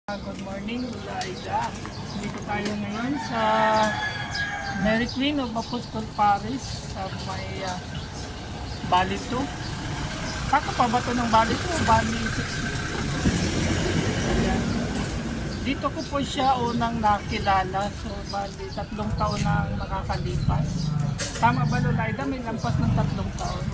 Good morning, Ulaida. Dito tayo ngayon sa Mary Queen of Apostol Paris sa may Bali 2. Saka pa ba ito ng Bali 2? Bali 6. Ayan. Dito ko po siya unang nakilala. So, Bali 3 taon na ang nakakalipas. Tama ba, Ulaida? May lampas ng 3 taon.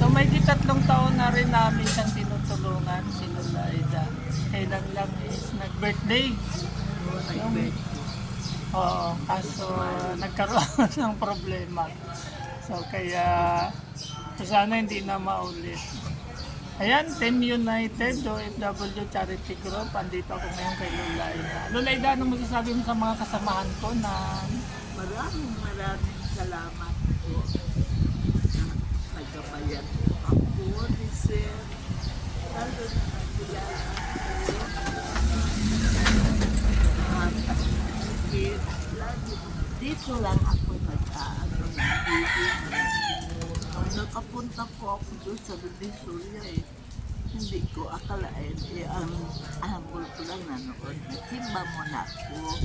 So may 3 taon na rin namin siyang tinutulungan, si Ulaida. Kailan lang is nag-birthday. Oo, kaso nagkaroon ng problema. So kaya sana hindi na maulit. Ayan, Team United, OFW Charity Group. Andito ako ngayon kay Ulaida. Ulaida, ano masasabi mo sa mga kasamahan ko na Maraming salamat po. Nagkabayad ako ni Sir. Lalo na nagkilala ako. Dito lang ako nag-aano ng video. Nakapunta po ako doon sa Divisoria Hindi ko akalain ang ahabol ko lang nanood. Nagsimba muna ako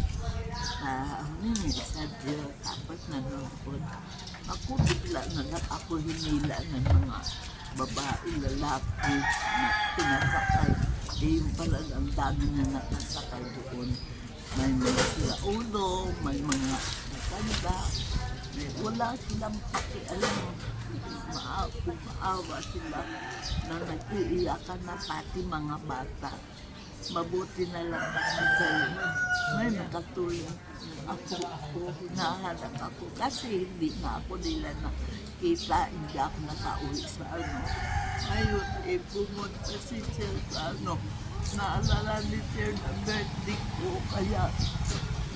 sa Diyo, tapos nanood. Ako bigla na lang ako hinila ng mga babae, lalaki na pinasakay. Yung pala ang dami na nakasakay doon. May mga sila ulo, may mga matanda. Wala silang pakialam. Maawa sila na nag-iiyakan na pati mga bata. Mabuti na lang kayo. May nakatulong ako, hinahanap ako kasi hindi na ako nila nakita, hindi ako nakauwi sa Ngayon, pumunta si Sir sa naalala ni Sir na birthday ko, kaya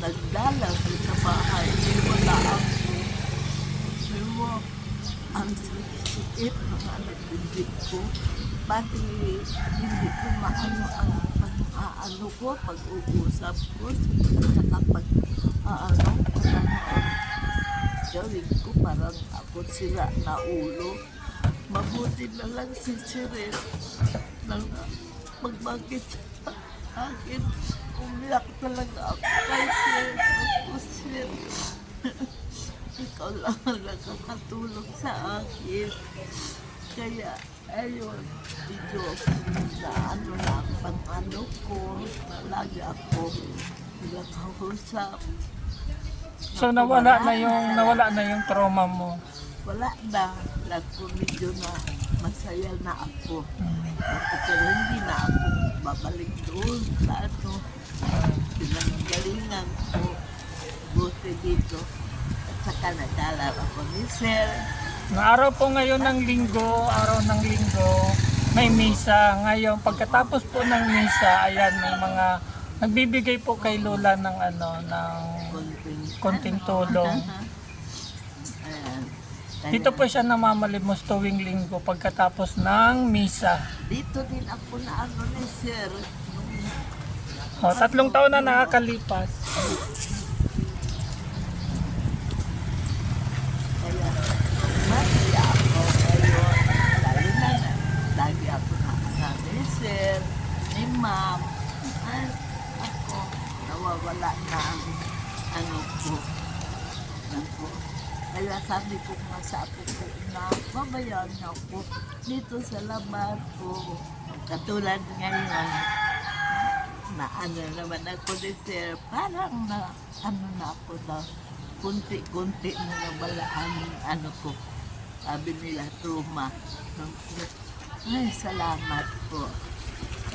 nagdala ko sa bahay, wala ako. Pero ang sikit ng anak-bindig ko, pati hindi ko maano ang ko, pag-uusap ko, at saka gawin ko parang ako sila na ulo. Mabuti na lang si Cyril nang magbagit sa akin. Umiyak talaga ako kay Sir. Ako, Sir, ikaw lang ang nakakatulong sa akin. Kaya, ayun, Diyos, na pang-ano ko, lagi ako nakausap. so nawala na yung trauma mo? Wala na. Lago medyo na masaya na ako. Pero hindi na ako babalik doon sa pinanggalingan ko. Buti dito. At saka nadala ako ni Sir. Na araw po ngayon ng linggo, may misa. Ngayon, pagkatapos po ng misa, ayan, may mga nagbibigay po kay Lola ng konting tulong. Dito po siya namamalimos tuwing linggo pagkatapos ng misa. Dito din ako na ni Sir. 3 taon na nakakalipas. Kaya, masaya ako ngayon. Lalo na, lagi ako nakasama ni Sir, ni Ma'am. Ako, nawawala na ang ko. Kaya sabi ko nga sa apo ko na babayan ako dito sa laban ko. Katulad ngayon, na naman ako ni Sir, parang na ako na kunti-kunti na nabalaan ko. Sabi nila, trauma. Ay, salamat po.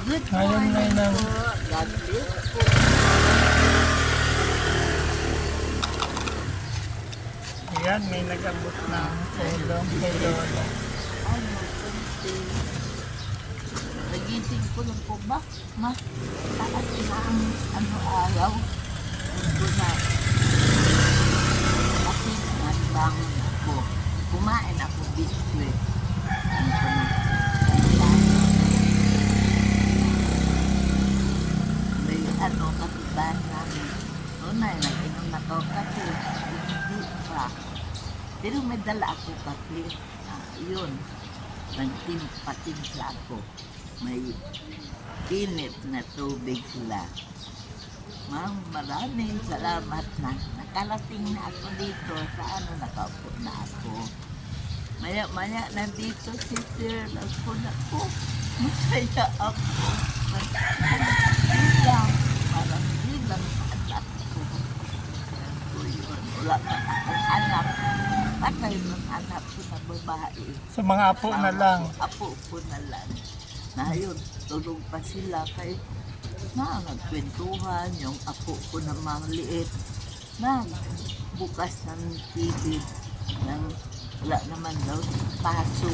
Good morning po. God bless po. Ayan, may nag-abot ng tulong kay Lola. Kunti. Nagising ko lang po ba? Taas na ang araw. Ito na. Kasi nagbangon ako. Kumain ako biskwit. May katibahan namin. Noon na, nag-inom na ko kasi hindi pa. Pero may dala ako kape. Yun. nagtimpatimpla ko. May init na tubig sila. Ma'am, maraming salamat na nakarating na ako dito sa nakaupo na ako. Maya-maya nandito si Sir, ako, masaya ako. Bilang, parang bilang anak ko. So yun, wala pa akong anak. Patay ng anak ko na babae. Sa mga apo na lang. Apo ko na lang. Na yun, tulog pa sila kay nagkwentuhan yung apo ko na maliit na bukas ng TV ng wala naman daw pasok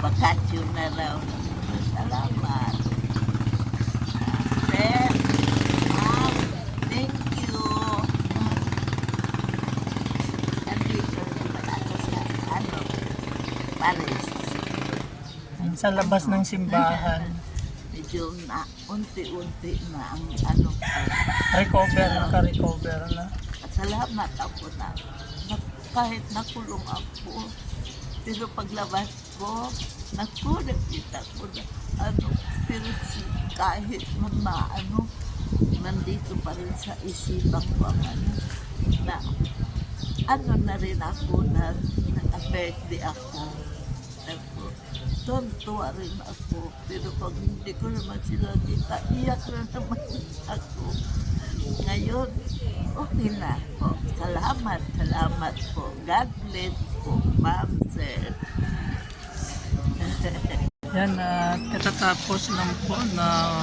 bakasyon na raw. Salamat. Sir, thank you. Nandito naman ako sa Paris. Sa labas ng simbahan. Medyo na unti-unti na ang ko. Recover na. Salamat ako na kahit nakulong ako. Pero paglabas ko, nakita ko na pero kahit nandito pa rin sa isipan ko ang na rin ako na naka-birthday ako. Tuwa rin ako, pero pag hindi ko naman sila kita, iyak na naman ako. Ngayon, okay na po. Salamat po. God bless po, Ma'am Sir. Yan, katatapos lang po na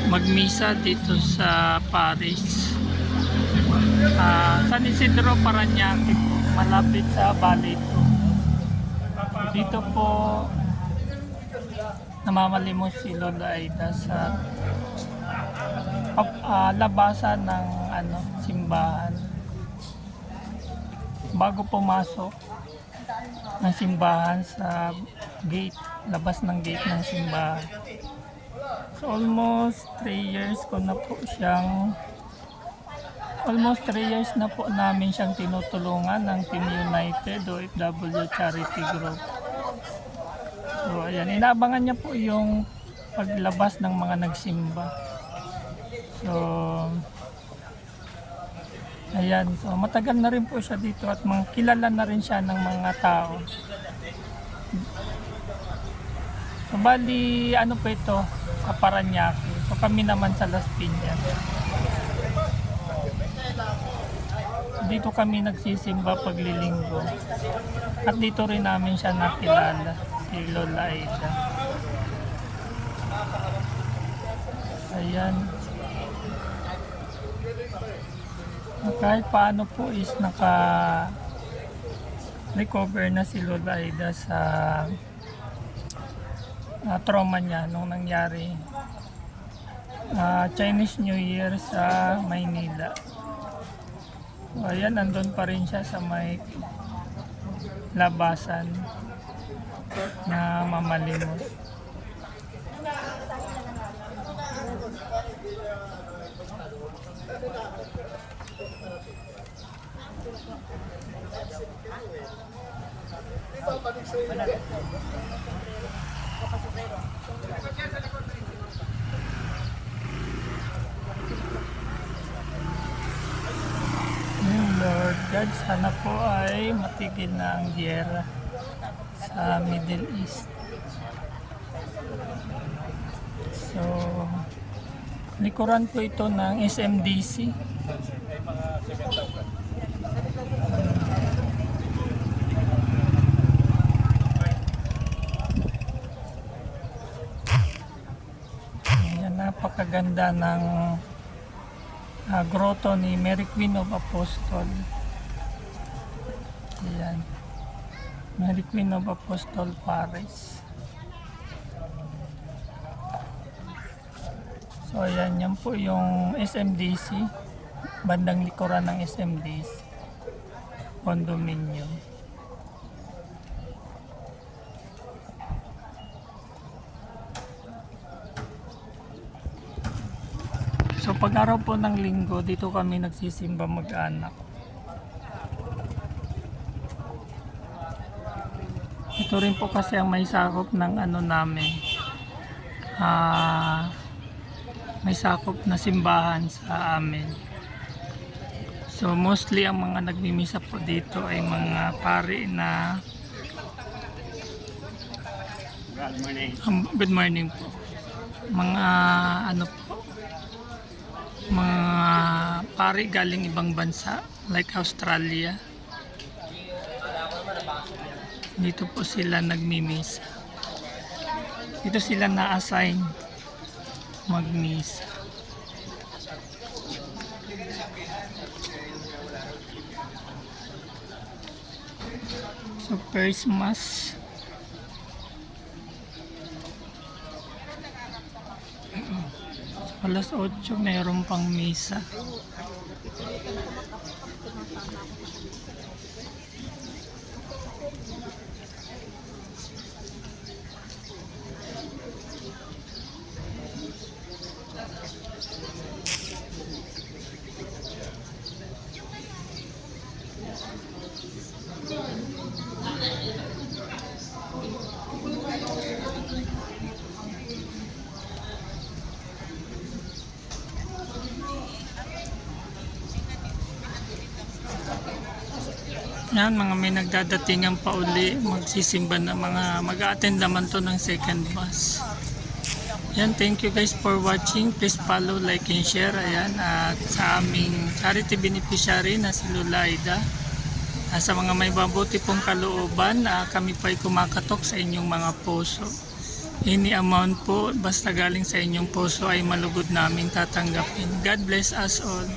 magmisa dito sa Paris. San Isidro, Parañaque po, malapit sa Balito. Dito po namamalimos si Lola Aida sa labasan ng simbahan. Bago pumasok ng simbahan sa gate, labas ng gate ng simbahan. So almost 3 years na po namin siyang tinutulungan ng Team United OFW Charity Group. So ayan, inaabangan niya po yung paglabas ng mga nagsimba. So ayan, so matagal na rin po siya dito at kilala na rin siya ng mga tao. So bali, po ito, sa Parañaque. So kami naman sa Las Piñas. Dito kami nagsisimba paglilinggo. At dito rin namin siya nakilala, si Lola Aida. Ayan. Kahit paano po is naka-recover na si Lola Aida sa trauma niya nung nangyari Chinese New Year sa Maynila. So, ayan, nandun pa rin siya sa may labasan na mamalimos. Lord God, sana po ay matigil na ang giyera sa Middle East. So, likuran po ito ng SMDC. Ayan, napakaganda ng grotto ni Mary Queen of Apostol. Ayan, Mary Queen of Apostol Paris. So ayan, yan po yung SMDC, bandang likuran ng SMDC condominium. So pag araw po ng linggo, dito kami nagsisimba mag-anak. Ito rin po kasi ang may sakop ng ano namin. May sakop na simbahan sa amin. So mostly ang mga nagmimisa po dito ay mga pari na good morning po. Mga ano po, mga pari galing ibang bansa like Australia. Dito po sila nagmimisa. Dito sila na-assign magmisa. So first mass, alas 8 mayroon pang misa. Yan, mga may nagdadatingan pa uli, magsisimba na mga mag-a-attend naman to ng second bus. Yan, thank you guys for watching. Please follow, like, and share. Ayan, at sa aming charity beneficiary na si Lola Aida. Sa mga may mabuti pong kalooban, kami po ay kumakatok sa inyong mga puso. Any amount po, basta galing sa inyong puso ay malugod namin tatanggapin. God bless us all.